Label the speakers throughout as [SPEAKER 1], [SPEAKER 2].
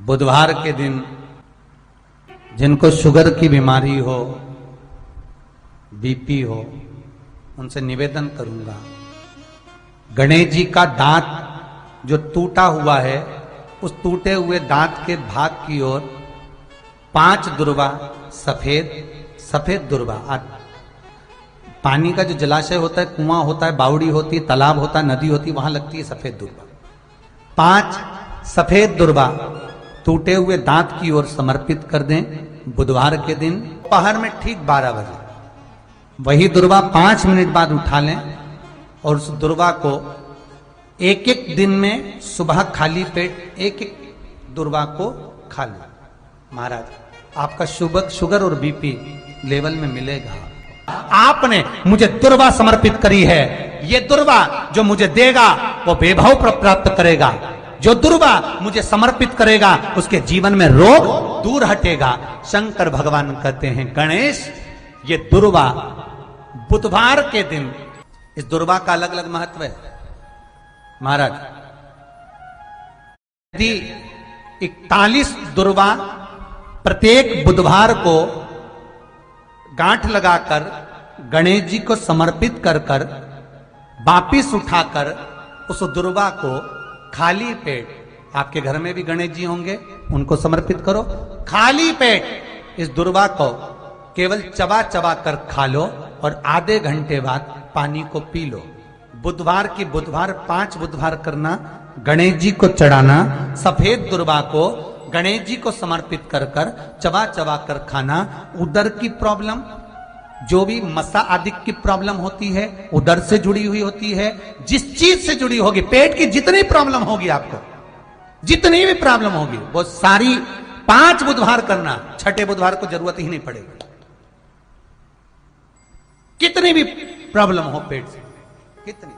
[SPEAKER 1] बुधवार के दिन जिनको शुगर की बीमारी हो, बीपी हो, उनसे निवेदन करूंगा, गणेश जी का दांत जो टूटा हुआ है, उस टूटे हुए दांत के भाग की ओर 5 दुर्वा सफेद दुर्वा, पानी का जो जलाशय होता है, कुआं होता है, बावड़ी होती है, तालाब होता है, नदी होती है, वहां लगती है सफेद दुर्वा। 5 सफेद दुर्वा टूटे हुए दांत की ओर समर्पित कर दें बुधवार के दिन दोपहर में ठीक 12 बजे। वही दुर्वा 5 मिनट बाद उठा लें और उस दुर्वा को एक दिन में सुबह खाली पेट एक दुर्वा को खा लें। महाराज, आपका शुगर और बीपी लेवल में मिलेगा। आपने मुझे दुर्वा समर्पित करी है, ये दुर्वा जो मुझे देगा वो वैभव प्राप्त करेगा। जो दुर्वा मुझे समर्पित करेगा उसके जीवन में रोग दूर हटेगा। शंकर भगवान कहते हैं, गणेश, ये दुर्वा बुधवार के दिन, इस दुर्वा का अलग अलग महत्व है। महाराज, यदि 41 दुर्वा प्रत्येक बुधवार को गांठ लगाकर गणेश जी को समर्पित कर वापिस उठाकर उस दुर्वा को खाली पेट, आपके घर में भी गणेश जी होंगे, उनको समर्पित करो। खाली पेट इस दुर्वा को केवल चबा चबा कर खा लो और आधे घंटे बाद पानी को पी लो। बुधवार की बुधवार 5 बुधवार करना, गणेश जी को चढ़ाना, सफेद दुर्वा को गणेश जी को समर्पित कर चबा चबा कर खाना। उदर की प्रॉब्लम, जो भी मसा आदि की प्रॉब्लम होती है, उदर से जुड़ी हुई होती है, जिस चीज से जुड़ी होगी, पेट की जितनी प्रॉब्लम होगी, आपको जितनी भी प्रॉब्लम होगी, वो सारी 5 बुधवार करना। 6ठे बुधवार को जरूरत ही नहीं पड़ेगी। कितनी भी प्रॉब्लम हो पेट से, कितनी,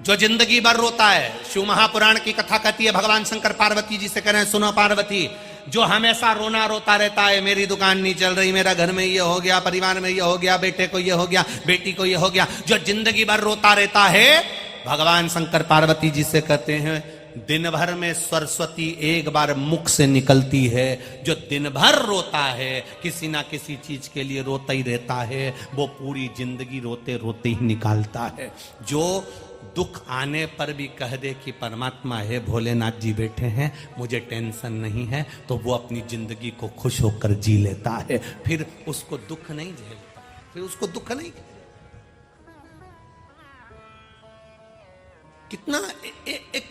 [SPEAKER 1] जो जिंदगी भर रोता है। शिव महापुराण की कथा कहती है, भगवान शंकर पार्वती जी से कह रहे हैं, सुनो पार्वती, जो हमेशा रोता रहता है, मेरी दुकान नहीं चल रही, मेरा घर में ये हो गया, परिवार में ये हो गया, बेटे को ये हो गया, बेटी को ये हो गया, जो जिंदगी भर रोता रहता है, भगवान शंकर पार्वती जी से कहते हैं, दिन भर में सरस्वती एक बार मुख से निकलती है। जो दिन भर रोता है, किसी ना किसी चीज के लिए रोता ही रहता है, वो पूरी जिंदगी रोते रोते ही निकालता है। जो दुख आने पर भी कह दे कि परमात्मा है, भोलेनाथ जी बैठे हैं, मुझे टेंशन नहीं है, तो वो अपनी जिंदगी को खुश होकर जी लेता है। फिर उसको दुख नहीं झेलता, फिर उसको दुख नहीं। कितना एक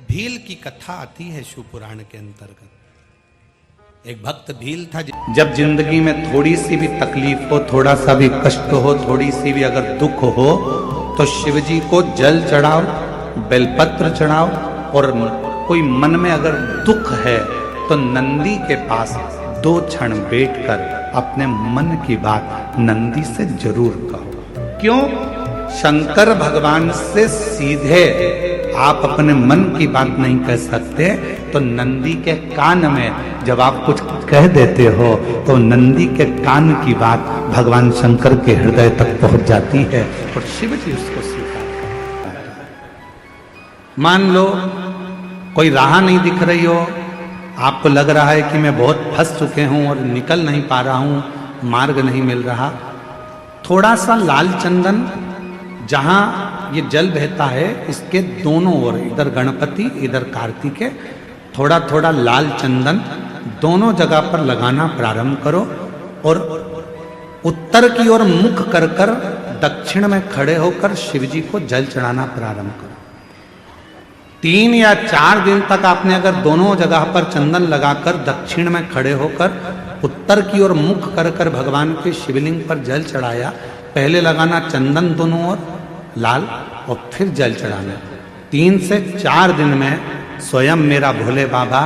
[SPEAKER 1] भील की कथा आती है शिव पुराण के अंतर्गत। एक भक्त भील था, जब जिंदगी में थोड़ी सी भी तकलीफ हो, थोड़ा सा भी कष्ट हो, थोड़ी सी भी अगर दुख हो, तो शिव जी को जल चढ़ाओ, बेलपत्र चढ़ाओ, और कोई मन में अगर दुख है तो नंदी के पास 2 क्षण बैठकर अपने मन की बात नंदी से जरूर कहो। क्यों? शंकर भगवान से सीधे आप अपने मन की बात नहीं कह सकते, तो नंदी के कान में जब आप कुछ कह देते हो, तो नंदी के कान की बात भगवान शंकर के हृदय तक पहुंच जाती है और शिव जी उसको स्वीकार करते हैं। मान लो कोई राह नहीं दिख रही हो, आपको लग रहा है कि मैं बहुत फंस चुके हूं और निकल नहीं पा रहा हूं, मार्ग नहीं मिल रहा, थोड़ा सा लाल चंदन, जहां ये जल बहता है, इसके दोनों ओर, इधर गणपति इधर कार्तिकेय, थोड़ा थोड़ा लाल चंदन दोनों जगह पर लगाना प्रारंभ करो और उत्तर की ओर मुख कर दक्षिण में खड़े होकर शिव जी को जल चढ़ाना प्रारंभ करो। 3 या 4 दिन तक आपने अगर दोनों जगह पर चंदन लगाकर दक्षिण में खड़े होकर उत्तर की ओर मुख कर भगवान के शिवलिंग पर जल चढ़ाया, पहले लगाना चंदन दोनों ओर लाल और फिर जल चढ़ाना। 3 से 4 दिन में स्वयं मेरा भोले बाबा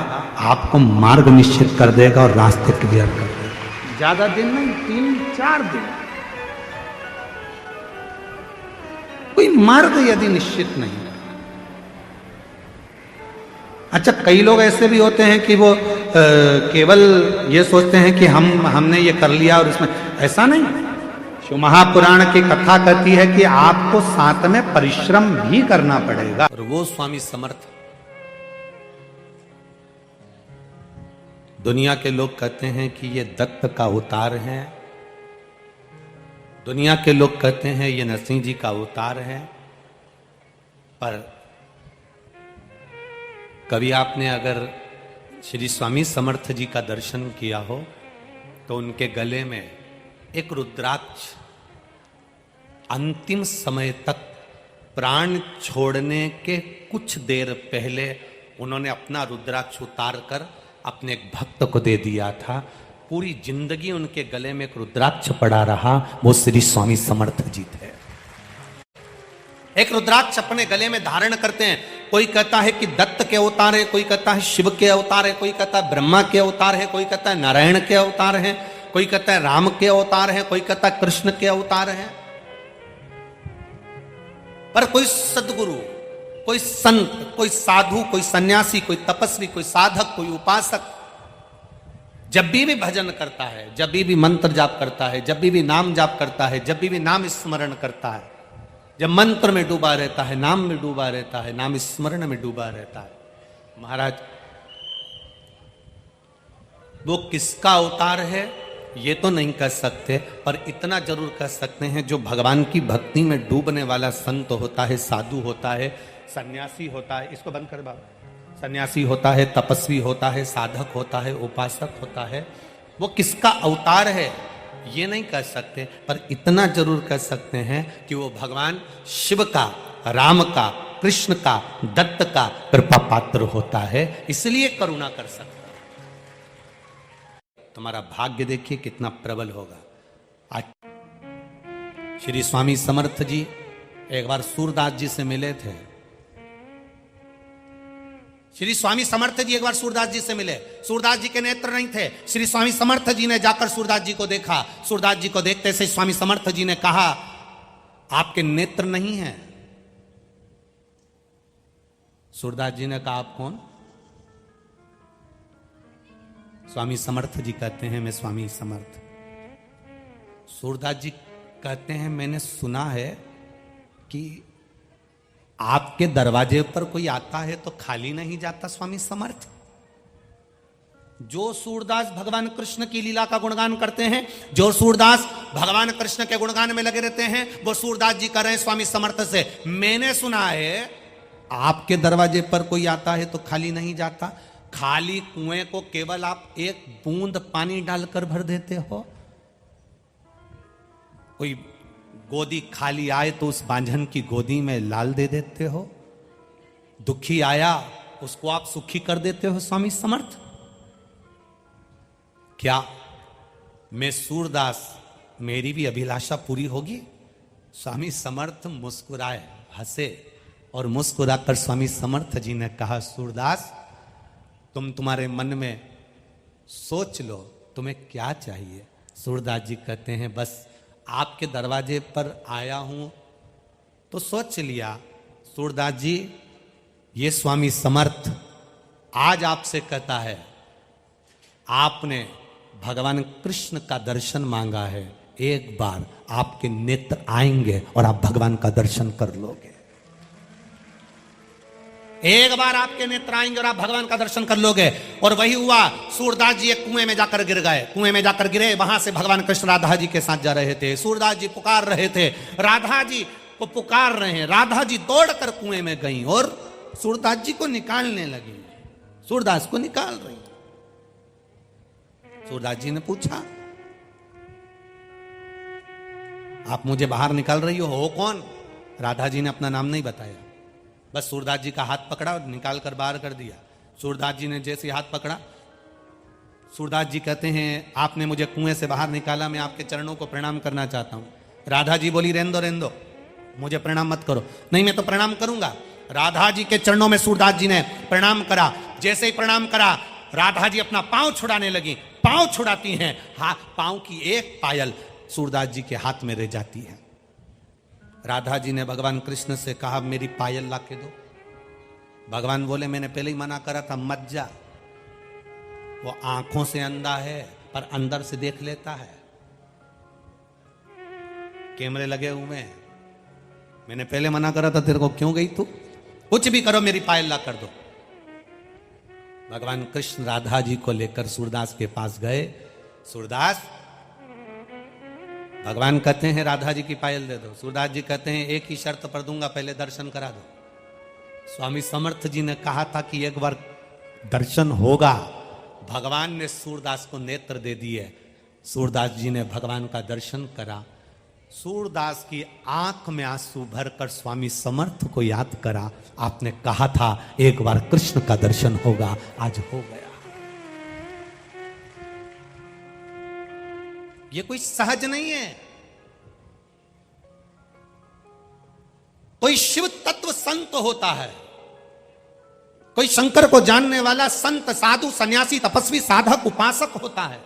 [SPEAKER 1] आपको मार्ग निश्चित कर देगा और रास्ते क्लियर कर देगा। ज्यादा दिन नहीं, 3-4 दिन। कोई मार्ग यदि निश्चित नहीं। अच्छा, कई लोग ऐसे भी होते हैं कि वो केवल ये सोचते हैं कि हमने ये कर लिया और इसमें, ऐसा नहीं। शिव महापुराण की कथा कहती है कि आपको साथ में परिश्रम भी करना पड़ेगा। और वो स्वामी समर्थ दुनिया के लोग कहते हैं कि ये दत्त का अवतार है, दुनिया के लोग कहते हैं ये नरसिंह जी का अवतार है। पर कभी आपने अगर श्री स्वामी समर्थ जी का दर्शन किया हो तो उनके गले में एक रुद्राक्ष, अंतिम समय तक प्राण छोड़ने के कुछ देर पहले उन्होंने अपना रुद्राक्ष उतार कर अपने एक भक्त को दे दिया था। पूरी जिंदगी उनके गले में एक रुद्राक्ष पड़ा रहा, वो श्री स्वामी समर्थ जी थे। एक रुद्राक्ष अपने गले में धारण करते हैं। कोई कहता है कि दत्त के अवतार है, कोई कहता है शिव के अवतार है, कोई कहता है ब्रह्मा के अवतार है, कोई कहता है नारायण के अवतार है, कोई कहता है राम के अवतार है, कोई कहता है कृष्ण के अवतार है। पर कोई सदगुरु, कोई संत, कोई साधु, कोई सन्यासी, कोई तपस्वी, कोई साधक, कोई उपासक जब भी भजन करता है, जब भी मंत्र जाप करता है, जब भी नाम जाप करता है, जब भी नाम स्मरण करता है, जब मंत्र में डूबा रहता है, नाम में डूबा रहता है, नाम स्मरण में डूबा रहता है, महाराज वो किसका अवतार है ये तो नहीं कह सकते, पर इतना जरूर कह सकते हैं जो भगवान की भक्ति में डूबने वाला संत होता है, साधु होता है, सन्यासी होता है, इसको बंद कर बाबा, सन्यासी होता है, तपस्वी होता है, साधक होता है, उपासक होता है, वो किसका अवतार है ये नहीं कह सकते, पर इतना जरूर कह सकते हैं कि वो भगवान शिव का, राम का, कृष्ण का, दत्त का कृपा पात्र होता है, इसलिए करुणा कर सकते हैं। तुम्हारा भाग्य देखिए कितना प्रबल होगा। आज श्री स्वामी समर्थ जी एक बार सूरदास जी से मिले थे। श्री स्वामी समर्थ जी एक बार सूरदास जी से मिले। सूरदास जी के नेत्र नहीं थे। श्री स्वामी समर्थ जी ने जाकर सूरदास जी को देखा। सूरदास जी को देखते से स्वामी समर्थ जी ने कहा, आपके नेत्र नहीं हैं। सूरदास जी ने कहा, आप कौन? स्वामी समर्थ जी कहते हैं, मैं स्वामी समर्थ। सूरदास जी कहते हैं, मैंने सुना है कि आपके दरवाजे पर कोई आता है तो खाली नहीं जाता स्वामी समर्थ। जो सूरदास भगवान कृष्ण की लीला का गुणगान करते हैं, जो सूरदास भगवान कृष्ण के गुणगान में लगे रहते हैं, वो सूरदास जी कर रहे हैं स्वामी समर्थ से, मैंने सुना है आपके दरवाजे पर कोई आता है तो खाली नहीं जाता। खाली कुएं को केवल आप एक बूंद पानी डालकर भर देते हो। कोई गोदी खाली आए तो उस बांझन की गोदी में लाल दे देते हो। दुखी आया उसको आप सुखी कर देते हो स्वामी समर्थ। क्या मैं सूरदास, मेरी भी अभिलाषा पूरी होगी? स्वामी समर्थ मुस्कुराए, हंसे और मुस्कुराकर स्वामी समर्थ जी ने कहा, सूरदास तुम्हारे मन में सोच लो तुम्हें क्या चाहिए। सूरदास जी कहते हैं, बस आपके दरवाजे पर आया हूं तो सोच लिया। सूरदास जी, ये स्वामी समर्थ आज आपसे कहता है, आपने भगवान कृष्ण का दर्शन मांगा है, एक बार आपके नेत्र आएंगे और आप भगवान का दर्शन कर लोगे। एक बार आपके नेत्र आएंगे और आप भगवान का दर्शन कर लोगे। और वही हुआ। सूरदास जी एक कुएं में जाकर गिर गए। कुएं में जाकर गिरे, वहां से भगवान कृष्ण राधा जी के साथ जा रहे थे। सूरदास जी पुकार रहे थे, राधा जी को पुकार रहे हैं। राधा जी दौड़कर कुएं में गई और सूरदास जी को निकालने लगी। सूरदास को निकाल रही। सूरदास जी ने पूछा, आप मुझे बाहर निकाल रही हो कौन? राधा जी ने अपना नाम नहीं बताया, बस सूरदास जी का हाथ पकड़ा और निकाल कर बाहर कर दिया। सूरदास जी ने जैसे हाथ पकड़ा, सूरदास जी कहते हैं, आपने मुझे कुएं से बाहर निकाला, मैं आपके चरणों को प्रणाम करना चाहता हूं। राधा जी बोली, रहने दो, मुझे प्रणाम मत करो। नहीं, मैं तो प्रणाम करूंगा। राधा जी के चरणों में सूरदास जी ने प्रणाम करा। जैसे ही प्रणाम करा, राधा जी अपना पांव छुड़ाने लगी। पांव छुड़ाती हैं, पांव की एक पायल सूरदास जी के हाथ में रह जाती है। राधा जी ने भगवान कृष्ण से कहा, मेरी पायल ला के दो। भगवान बोले, मैंने पहले ही मना करा था, मत जा। वो आंखों से अंधा है पर अंदर से देख लेता है। कैमरे लगे हुए हैं, मैंने पहले मना करा था तेरे को, क्यों गई तू? कुछ भी करो, मेरी पायल ला कर दो। भगवान कृष्ण राधा जी को लेकर सूरदास के पास गए। सूरदास, भगवान कहते हैं राधा जी की पायल दे दो। सूरदास जी कहते हैं एक ही शर्त पर दूंगा, पहले दर्शन करा दो। स्वामी समर्थ जी ने कहा था कि एक बार दर्शन होगा। भगवान ने सूरदास को नेत्र दे दिए। सूरदास जी ने भगवान का दर्शन करा। सूरदास की आंख में आंसू भरकर स्वामी समर्थ को याद करा, आपने कहा था एक बार कृष्ण का दर्शन होगा, आज हो गया। ये कोई सहज नहीं है। कोई शिव तत्व संत होता है, कोई शंकर को जानने वाला संत, साधु, सन्यासी, तपस्वी, साधक, उपासक होता है।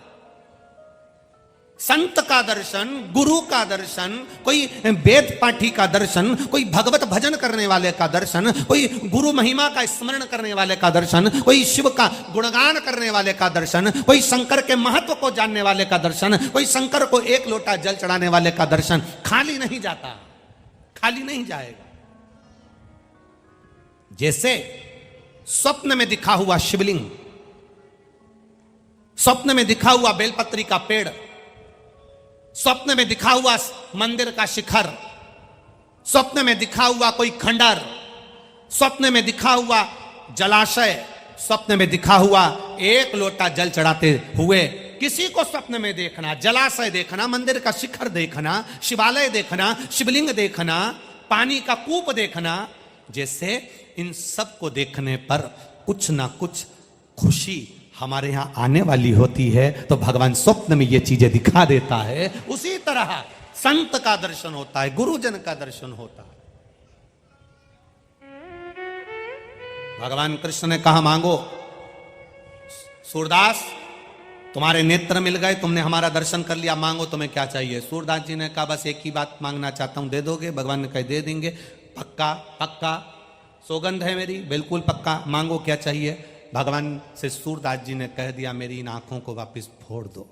[SPEAKER 1] संत का दर्शन, गुरु का दर्शन, कोई वेद पाठी का दर्शन, कोई भगवत भजन करने वाले का दर्शन, कोई गुरु महिमा का स्मरण करने वाले का दर्शन, कोई शिव का गुणगान करने वाले का दर्शन, कोई शंकर के महत्व को जानने वाले का दर्शन, कोई शंकर को एक लोटा जल चढ़ाने वाले का दर्शन खाली नहीं जाता, खाली नहीं जाएगा। जैसे स्वप्न में दिखा हुआ शिवलिंग, स्वप्न में दिखा हुआ बेलपत्री का पेड़, स्वप्न में दिखा हुआ मंदिर का शिखर, स्वप्न में दिखा हुआ कोई खंडर, स्वप्न में दिखा हुआ जलाशय, स्वप्न में दिखा हुआ एक लोटा जल चढ़ाते हुए किसी को स्वप्न में देखना, जलाशय देखना, मंदिर का शिखर देखना, शिवालय देखना, शिवलिंग देखना, पानी का कूप देखना, जैसे इन सब को देखने पर कुछ ना कुछ खुशी हमारे यहां आने वाली होती है, तो भगवान स्वप्न में ये चीजें दिखा देता है। उसी तरह संत का दर्शन होता है, गुरुजन का दर्शन होता है। भगवान कृष्ण ने कहा मांगो। सूरदास, तुम्हारे नेत्र मिल गए, तुमने हमारा दर्शन कर लिया, मांगो तुम्हें क्या चाहिए। सूरदास जी ने कहा बस एक ही बात मांगना चाहता हूं, दे दोगे? भगवान ने कहा दे देंगे, पक्का पक्का, सौगंध है मेरी, बिल्कुल पक्का, मांगो क्या चाहिए। भगवान से सूरदास जी ने कह दिया मेरी इन आंखों को वापस फोड़ दो,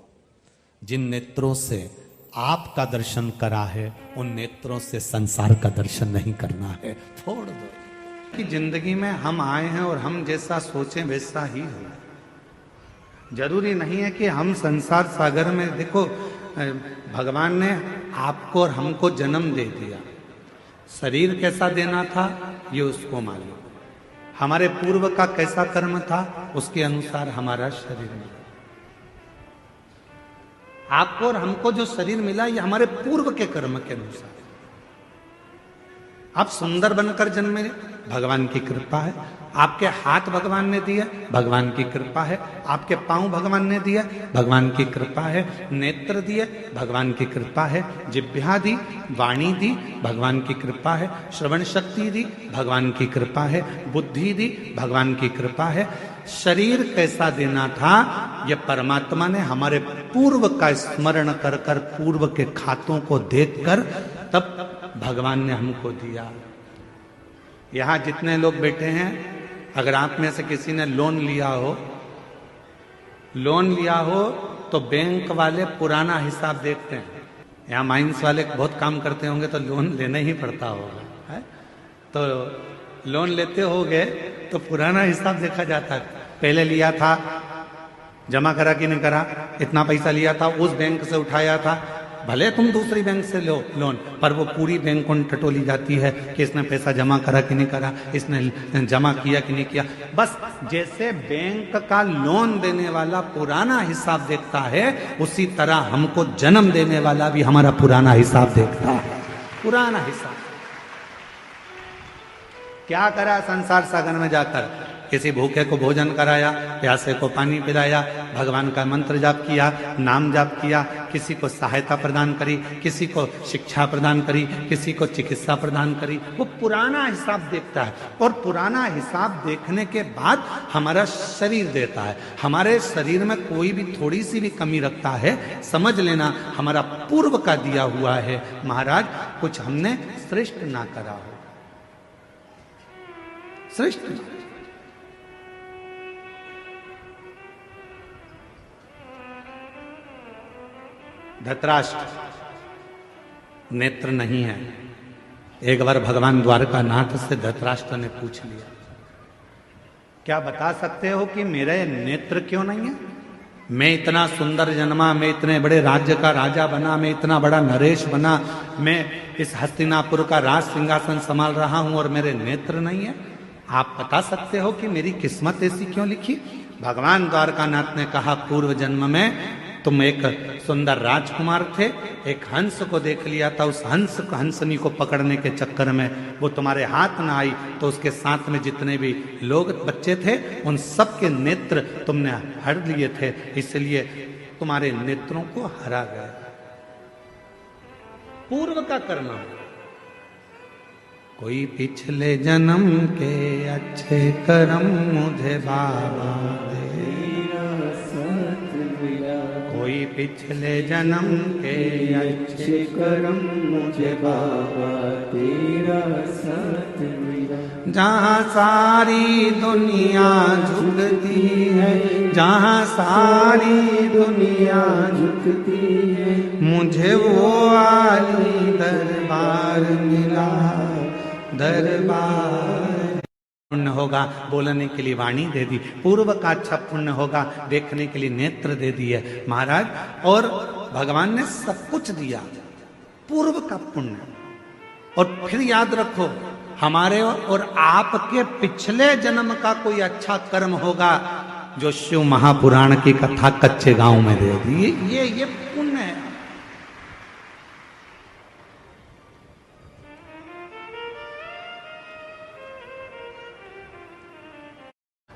[SPEAKER 1] जिन नेत्रों से आपका दर्शन करा है उन नेत्रों से संसार का दर्शन नहीं करना है, फोड़ दो। कि जिंदगी में हम आए हैं और हम जैसा सोचें वैसा ही हो। जरूरी नहीं है कि हम संसार सागर में, देखो भगवान ने आपको और हमको जन्म दे दिया, शरीर कैसा देना था ये उसको मालूम, हमारे पूर्व का कैसा कर्म था उसके अनुसार हमारा शरीर मिला। आपको और हमको जो शरीर मिला ये हमारे पूर्व के कर्म के अनुसार। आप सुंदर बनकर जन्मे, भगवान की कृपा है। आपके हाथ भगवान ने दिए, भगवान की कृपा है। आपके पांव भगवान ने दिए, भगवान की कृपा है। नेत्र दिए, भगवान की कृपा है। जिह्वा दी, वाणी दी, भगवान की कृपा है। श्रवण शक्ति दी, भगवान की कृपा है। बुद्धि दी, भगवान की कृपा है। शरीर कैसा देना था ये परमात्मा ने हमारे पूर्व का स्मरण कर कर, पूर्व के खातों को देखकर तब भगवान ने हमको दिया। यहां जितने लोग बैठे हैं, अगर आप में से किसी ने लोन लिया हो तो बैंक वाले पुराना हिसाब देखते हैं। यहाँ माइंस वाले बहुत काम करते होंगे तो लोन लेना ही पड़ता होगा, है? तो लोन लेते होगे तो पुराना हिसाब देखा जाता है। पहले लिया था, जमा करा कि नहीं करा, इतना पैसा लिया था, उस बैंक से उठाया था, भले तुम दूसरी बैंक से लो लोन, पर वो पूरी बैंक उन टटोली जाती है कि इसने पैसा जमा करा कि नहीं करा, इसने जमा किया कि नहीं किया। बस जैसे बैंक का लोन देने वाला पुराना हिसाब देखता है, उसी तरह हमको जन्म देने वाला भी हमारा पुराना हिसाब देखता है। पुराना हिसाब क्या करा संसार सागर में जाकर, किसी भूखे को भोजन कराया, प्यासे को पानी पिलाया, भगवान का मंत्र जाप किया, नाम जाप किया, किसी को सहायता प्रदान करी, किसी को शिक्षा प्रदान करी, किसी को चिकित्सा प्रदान करी। वो पुराना हिसाब देखता है और पुराना हिसाब देखने के बाद हमारा शरीर देता है। हमारे शरीर में कोई भी थोड़ी सी भी कमी रखता है, समझ लेना हमारा पूर्व का दिया हुआ है। महाराज कुछ हमने श्रेष्ठ ना करा हो, श्रेष्ठ ना। धृतराष्ट्र नेत्र नहीं है। एक बार भगवान द्वारकानाथ से धृतराष्ट्र ने पूछ लिया, क्या बता सकते हो कि मेरे नेत्र क्यों नहीं है? मैं इतना सुंदर जन्मा, मैं इतने बड़े राज्य का राजा बना, मैं इतना बड़ा नरेश बना, मैं इस हस्तिनापुर का राज सिंहासन संभाल रहा हूं और मेरे नेत्र नहीं है। आप बता सकते हो कि मेरी किस्मत ऐसी क्यों लिखी? भगवान द्वारकानाथ ने कहा, पूर्व जन्म में तुम एक सुंदर राजकुमार थे, एक हंस को देख लिया था, उस हंसनी को पकड़ने के चक्कर में वो तुम्हारे हाथ ना आई, तो उसके साथ में जितने भी लोग बच्चे थे उन सब के नेत्र तुमने हर लिए थे, इसलिए तुम्हारे नेत्रों को हरा गया। पूर्व का कर्म। कोई पिछले जन्म के अच्छे कर्म मुझे बाबा दे, कोई पिछले जन्म के अच्छे कर्म मुझे बाबा तेरा साथ मिला। जहाँ सारी दुनिया झुकती है, जहाँ सारी दुनिया झुकती है, मुझे वो आली दरबार मिला, दरबार। पुण्य होगा बोलने के लिए वाणी दे दी, पूर्व का अच्छा पुण्य होगा देखने के लिए नेत्र दे दिए महाराज, और भगवान ने सब कुछ दिया, पूर्व का पुण्य। और फिर याद रखो, हमारे और आपके पिछले जन्म का कोई अच्छा कर्म होगा जो शिव महापुराण की कथा कच्चे गांव में दे दी, ये पुण्य है।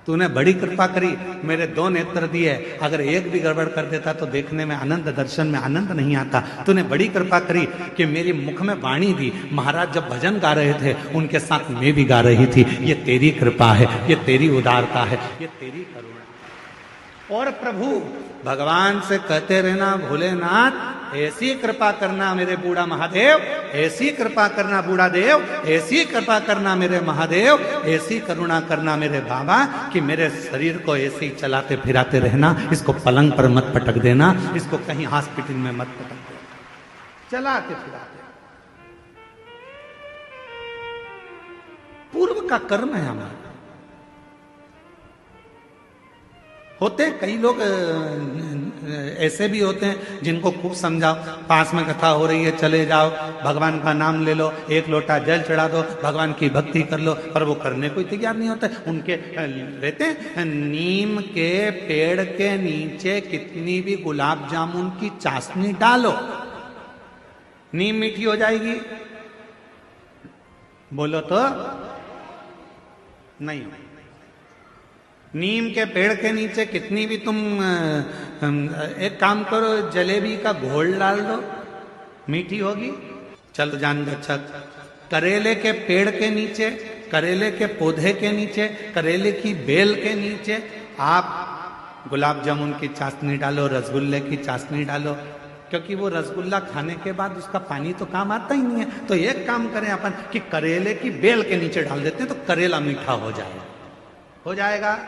[SPEAKER 1] तूने बड़ी कृपा करी, मेरे 2 नेत्र दिए, अगर एक भी गड़बड़ कर देता तो देखने में आनंद, दर्शन में आनंद नहीं आता। तूने बड़ी कृपा करी कि मेरी मुख में वाणी दी, महाराज जब भजन गा रहे थे उनके साथ मैं भी गा रही थी। ये तेरी कृपा है, ये तेरी उदारता है, ये तेरी करुणा। और प्रभु भगवान से कहते रहना, भोलेनाथ ऐसी कृपा करना मेरे बूढ़ा महादेव, ऐसी कृपा करना बूढ़ा देव, ऐसी कृपा करना मेरे महादेव, ऐसी करुणा करना मेरे बाबा कि मेरे शरीर को ऐसे ही चलाते फिराते रहना, इसको पलंग पर मत पटक देना, इसको कहीं हॉस्पिटल में मत पटक देना, चलाते फिराते। पूर्व का कर्म है हमारा। होते कई लोग ऐसे भी होते हैं जिनको खूब समझाओ, पास में कथा हो रही है चले जाओ, भगवान का नाम ले लो, एक लोटा जल चढ़ा दो, भगवान की भक्ति कर लो, पर वो करने को तैयार नहीं होते। उनके रहते हैं, नीम के पेड़ के नीचे कितनी भी गुलाब जामुन की चाशनी डालो, नीम मीठी हो जाएगी? बोलो तो नहीं। नीम के पेड़ के नीचे कितनी भी तुम एक काम करो, जलेबी का घोल डाल दो, मीठी होगी? चलो जान दो। अच्छा, करेले के पेड़ के नीचे, करेले के पौधे के नीचे, करेले की बेल के नीचे आप गुलाब जामुन की चाशनी डालो, रसगुल्ले की चाशनी डालो, क्योंकि वो रसगुल्ला खाने के बाद उसका पानी तो काम आता ही नहीं है। तो एक काम करें अपन कि करेले की बेल के नीचे डाल देते हैं, तो करेला मीठा हो जाएगा, हो जाएगा।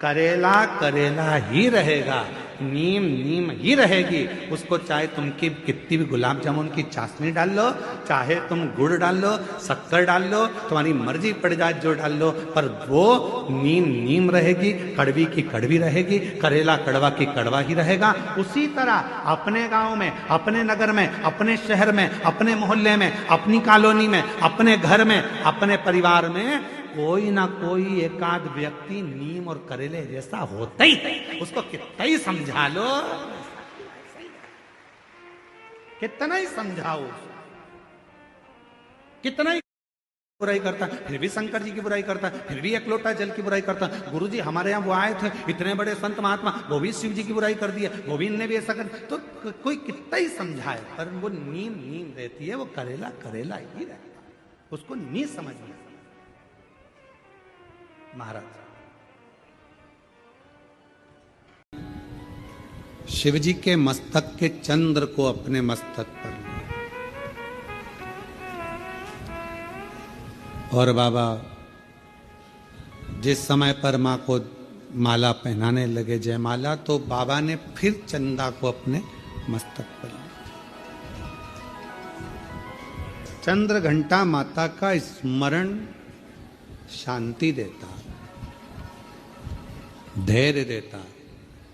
[SPEAKER 1] करेला करेला ही रहेगा, नीम नीम ही रहेगी। उसको चाहे तुम की कितनी भी गुलाब जामुन की चाशनी डाल लो, चाहे तुम गुड़ डाल लो, शक्कर डाल लो, तुम्हारी मर्जी पड़ जाए जो डाल लो, पर वो नीम नीम रहेगी, कड़वी की कड़वी रहेगी, करेला कड़वा की कड़वा ही रहेगा। उसी तरह अपने गांव में, अपने नगर में, अपने शहर में, अपने मोहल्ले में, अपनी कॉलोनी में, अपने घर में, अपने परिवार में कोई ना कोई एकाध व्यक्ति नीम और करेले जैसा होता ही, उसको कितना ही समझा लो, कितना ही समझाओ, कितना ही बुराई करता, फिर भी शंकर जी की बुराई करता, फिर भी एक लोटा जल की बुराई करता। गुरु जी हमारे यहाँ वो आए थे, इतने बड़े संत महात्मा, वो भी शिव जी की बुराई कर दिया, वो भी इनने भी ऐसा कर, तो कोई कितना ही समझाए, पर वो नीम नीम रहती है, वो करेला करेला ही रहता, उसको नहीं समझ में। महाराज शिवजी के मस्तक के चंद्र को अपने मस्तक पर लिया और बाबा जिस समय पर मां को माला पहनाने लगे जयमाला, तो बाबा ने फिर चंदा को अपने मस्तक पर लिया। चंद्र घंटा माता का स्मरण शांति देता, धैर्य देता,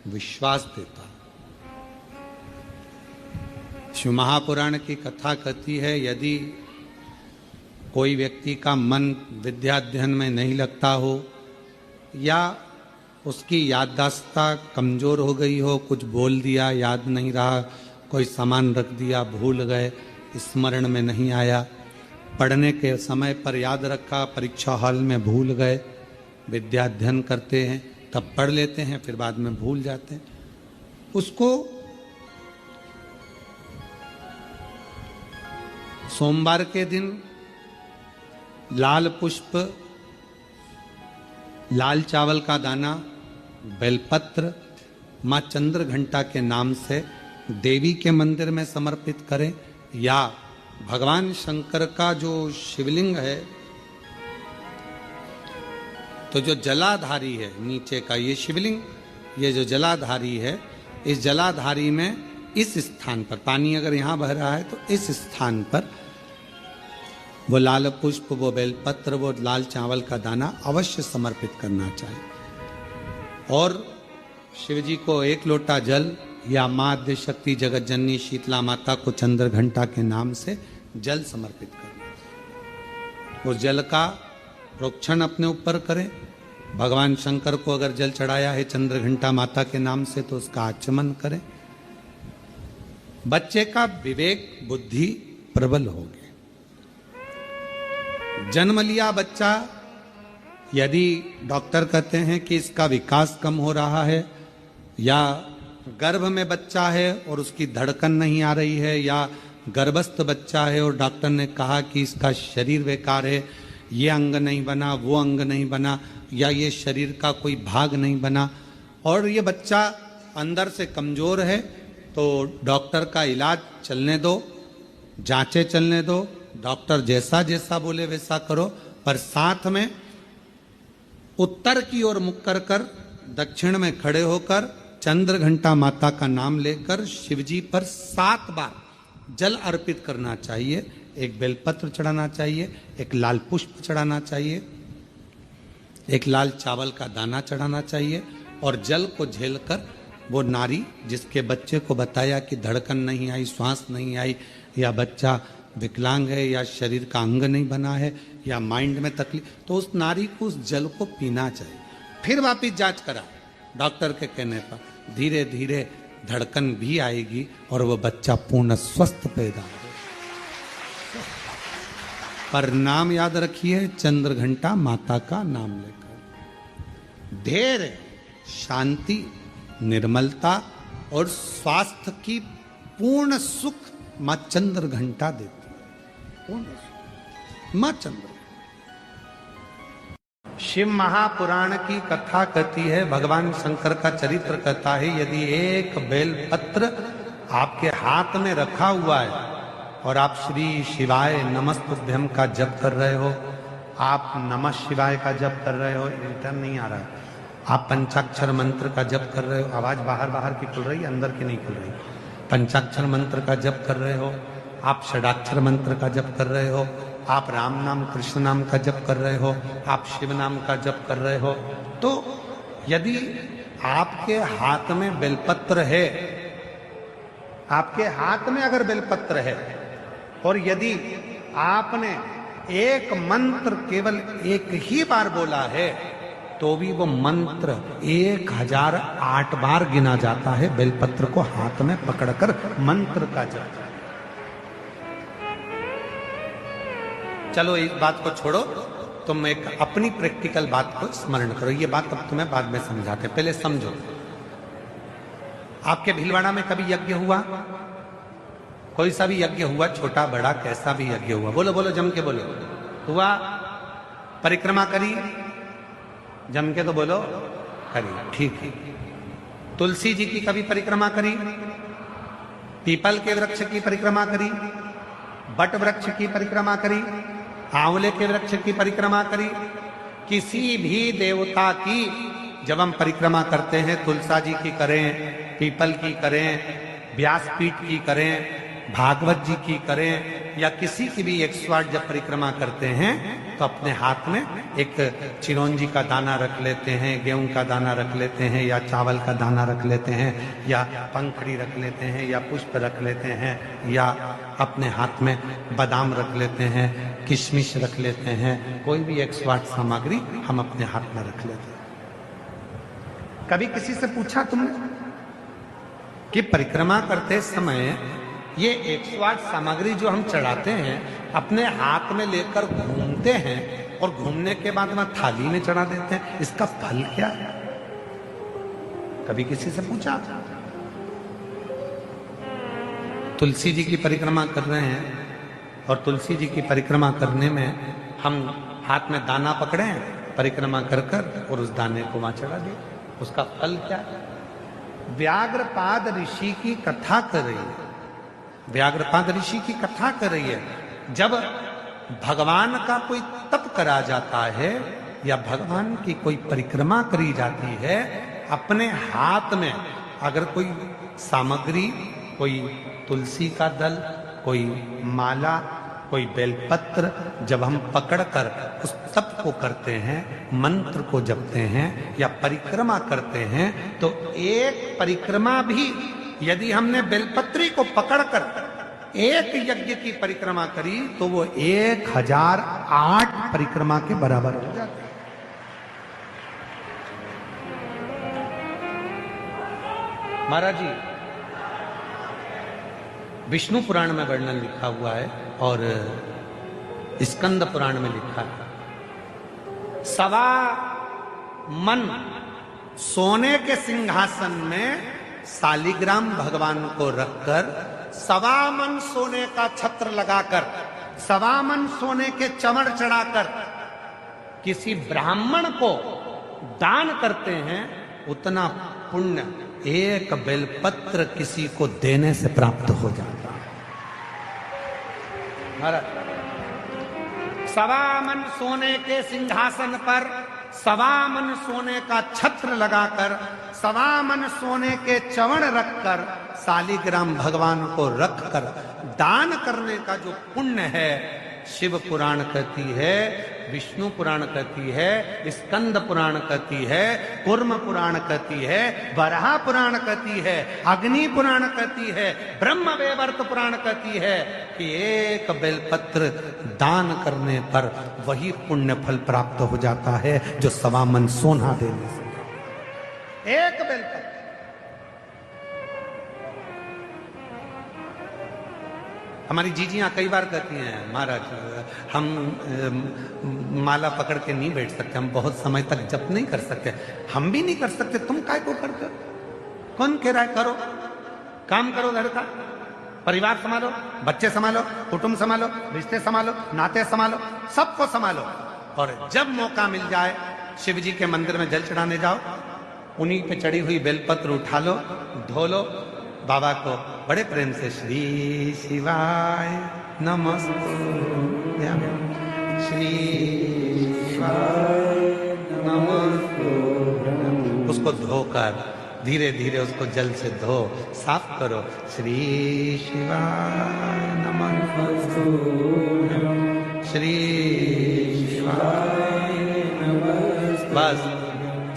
[SPEAKER 1] विश्वास देता। शिव महापुराण की कथा कहती है, यदि कोई व्यक्ति का मन विद्या अध्ययन में नहीं लगता हो या उसकी याददाश्त कमजोर हो गई हो, कुछ बोल दिया याद नहीं रहा, कोई सामान रख दिया भूल गए, स्मरण में नहीं आया, पढ़ने के समय पर याद रखा, परीक्षा हॉल में भूल गए, विद्या अध्ययन करते हैं तब पढ़ लेते हैं फिर बाद में भूल जाते हैं, उसको सोमवार के दिन लाल पुष्प, लाल चावल का दाना, बेलपत्र माँ चंद्र घंटा के नाम से देवी के मंदिर में समर्पित करें, या भगवान शंकर का जो शिवलिंग है, तो जो जलाधारी है नीचे का ये शिवलिंग, ये जो जलाधारी है, इस जलाधारी में इस स्थान पर पानी अगर यहाँ बह रहा है तो इस स्थान पर वो लाल पुष्प, वो बेलपत्र, वो लाल चावल का दाना अवश्य समर्पित करना चाहिए। और शिव जी को 1 लोटा जल या माँ आद्य शक्ति जगत जननी शीतला माता को चंद्र घंटा के नाम से जल समर्पित करना। उस जल का प्रोक्षण अपने ऊपर करें। भगवान शंकर को अगर जल चढ़ाया है चंद्र घंटा माता के नाम से तो उसका आचमन करें। बच्चे का विवेक बुद्धि प्रबल होगी। जन्म लिया बच्चा, यदि डॉक्टर कहते हैं कि इसका विकास कम हो रहा है, या गर्भ में बच्चा है और उसकी धड़कन नहीं आ रही है, या गर्भस्थ बच्चा है और डॉक्टर ने कहा कि इसका शरीर बेकार है, ये अंग नहीं बना, वो अंग नहीं बना, या ये शरीर का कोई भाग नहीं बना, और ये बच्चा अंदर से कमजोर है, तो डॉक्टर का इलाज चलने दो, जांचें चलने दो, डॉक्टर जैसा जैसा बोले वैसा करो, पर साथ में उत्तर की ओर मुख कर कर दक्षिण में खड़े होकर चंद्र घंटा माता का नाम लेकर शिवजी पर 7 बार जल अर्पित करना चाहिए। एक बेलपत्र चढ़ाना चाहिए, एक लाल पुष्प चढ़ाना चाहिए, एक लाल चावल का दाना चढ़ाना चाहिए, और जल को झेलकर वो नारी जिसके बच्चे को बताया कि धड़कन नहीं आई, श्वास नहीं आई, या बच्चा विकलांग है, या शरीर का अंग नहीं बना है, या माइंड में तकलीफ, तो उस नारी को उस जल को पीना चाहिए। फिर वापिस जांच करा डॉक्टर के कहने पर, धीरे धीरे धड़कन भी आएगी और वो बच्चा पूर्ण स्वस्थ पैदा होगा। पर नाम याद रखिए, चंद्र घंटा माता का नाम लेकर धैर्य, शांति, निर्मलता और स्वास्थ्य की पूर्ण सुख मां चंद्र घंटा देती है। मां चंद्र। शिव महापुराण की कथा कहती है, भगवान शंकर का चरित्र कहता है, यदि एक बेलपत्र आपके हाथ में रखा हुआ है और आप श्री शिवाय नमस्तुभ्यम का जप कर रहे हो, आप नमः शिवाय का जप कर रहे हो, रिटर्न नहीं आ रहा है, आप पंचाक्षर मंत्र का जप कर रहे हो, आवाज बाहर बाहर की खुल रही है, अंदर की नहीं खुल रही, पंचाक्षर मंत्र का जप कर रहे हो, आप षडाक्षर मंत्र का जप कर रहे हो, आप राम नाम कृष्ण नाम का जप कर रहे हो, आप शिव नाम का जप कर रहे हो, तो यदि आपके हाथ में बेलपत्र है, आपके हाथ में अगर बेलपत्र है, और यदि आपने एक मंत्र केवल एक ही बार बोला है, तो भी वो मंत्र 1008 बार गिना जाता है बेलपत्र को हाथ में पकड़कर मंत्र का जप। चलो इस बात को छोड़ो, तुम एक अपनी प्रैक्टिकल बात को स्मरण करो। ये बात अब तुम्हें बाद में समझाते, पहले समझो। आपके भीलवाड़ा में कभी यज्ञ हुआ? कोई सा भी यज्ञ हुआ, छोटा बड़ा कैसा भी यज्ञ हुआ? बोलो बोलो, जम के बोलो। हुआ? परिक्रमा करी? जम के तो बोलो, करी। ठीक है। तुलसी जी की कभी परिक्रमा करी? पीपल के वृक्ष की परिक्रमा करी? बट वृक्ष की परिक्रमा करी? आंवले के वृक्ष की परिक्रमा करी? किसी भी देवता की जब हम परिक्रमा करते हैं, तुलसा जी की करें, पीपल की करें, व्यासपीठ की करें, भागवत जी की करें, या किसी की भी 108 जब परिक्रमा करते हैं तो अपने हाथ में एक चिरौंजी का दाना रख लेते हैं, गेहूं का दाना रख लेते हैं, या चावल का दाना रख लेते हैं, या पंखड़ी रख लेते हैं, या पुष्प रख लेते हैं, या अपने हाथ में बादाम रख लेते हैं, किशमिश रख लेते हैं। कोई भी 108 सामग्री हम अपने हाथ में रख लेते हैं। कभी किसी से पूछा तुमने कि परिक्रमा करते समय ये 108 सामग्री जो हम चढ़ाते हैं अपने हाथ में लेकर घूमते हैं और घूमने के बाद वहां थाली में चढ़ा देते हैं, इसका फल क्या है? कभी किसी से पूछा? तुलसी जी की परिक्रमा कर रहे हैं और तुलसी जी की परिक्रमा करने में हम हाथ में दाना पकड़े हैं, परिक्रमा कर कर और उस दाने को वहां चढ़ा दिए, उसका फल क्या है? व्याघ्रपाद ऋषि की कथा कर रही है, व्याघ्रपाद ऋषि की कथा कर रही है। जब भगवान का कोई तप करा जाता है या भगवान की कोई परिक्रमा करी जाती है, अपने हाथ में अगर कोई सामग्री, कोई तुलसी का दल, कोई माला, कोई बेलपत्र जब हम पकड़कर उस तप को करते हैं, मंत्र को जपते हैं या परिक्रमा करते हैं, तो एक परिक्रमा भी यदि हमने बेलपत्री को पकड़कर एक यज्ञ की परिक्रमा करी तो वो 1008 परिक्रमा के बराबर हो जाती है। महाराज जी, विष्णु पुराण में वर्णन लिखा हुआ है और स्कंद पुराण में लिखा है, 1.25 मन सोने के सिंहासन में शालिग्राम भगवान को रखकर 1.25 मन सोने का छत्र लगाकर 1.25 मन सोने के चमड़ चढ़ाकर किसी ब्राह्मण को दान करते हैं, उतना पुण्य एक बेलपत्र किसी को देने से प्राप्त हो जाता है। 1.25 मन सोने के सिंहासन पर 1.25 मन सोने का छत्र लगाकर 1.25 मन सोने के चवण रखकर शालिग्राम भगवान को रखकर दान करने का जो पुण्य है, शिव पुराण कहती है, विष्णु पुराण कहती है, स्कंद पुराण कहती है, कूर्म पुराण कहती है, वराह पुराण कहती है, अग्नि पुराण कहती है, ब्रह्म वैवर्त पुराण कहती है कि एक बेलपत्र दान करने पर वही पुण्य फल प्राप्त हो जाता है जो 1.25 मन सोना देने से। एक बेलपत्र। हमारी जीजियां कई बार कहती हैं, महाराज हम माला पकड़ के नहीं बैठ सकते, हम बहुत समय तक जप नहीं कर सकते। हम भी नहीं कर सकते, तुम काय को करते हो? कौन कह रहा है करो? काम करो, घर का परिवार संभालो, बच्चे संभालो, कुटुंब संभालो, रिश्ते संभालो, नाते संभालो, सबको संभालो। और जब मौका मिल जाए शिव जी के मंदिर में जल चढ़ाने जाओ, उन्हीं पे चढ़ी हुई बेलपत्र उठा लो, धो लो, बाबा को बड़े प्रेम से श्री शिवाय नमस्ते, श्री शिवाय नमस्ते, उसको धोकर धीरे धीरे उसको जल से धो साफ करो, श्री शिवाय नमस्ते, श्री शिवाय नमस्ते। बस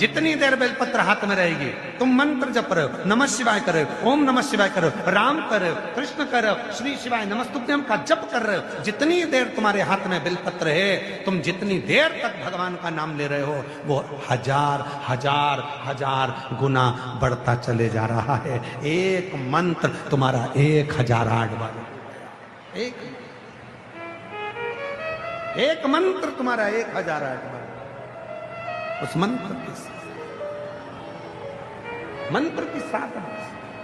[SPEAKER 1] जितनी देर बेलपत्र हाथ में रहेगी तुम मंत्र जप रहे हो, नमः शिवाय कर रहे हो, ओम नमः शिवाय कर रहे हो, राम कर रहे हो, कृष्ण कर रहे हो, श्री शिवाय नमस्तुभ्यम का जप कर रहे हो। जितनी देर तुम्हारे हाथ में बेलपत्र है, तुम जितनी देर तक भगवान का नाम ले रहे हो, वो हजार हजार हजार गुना बढ़ता चले जा रहा है। एक मंत्र तुम्हारा 1008 बार, एक मंत्र तुम्हारा 1008 बार। उस मंत्र की साधना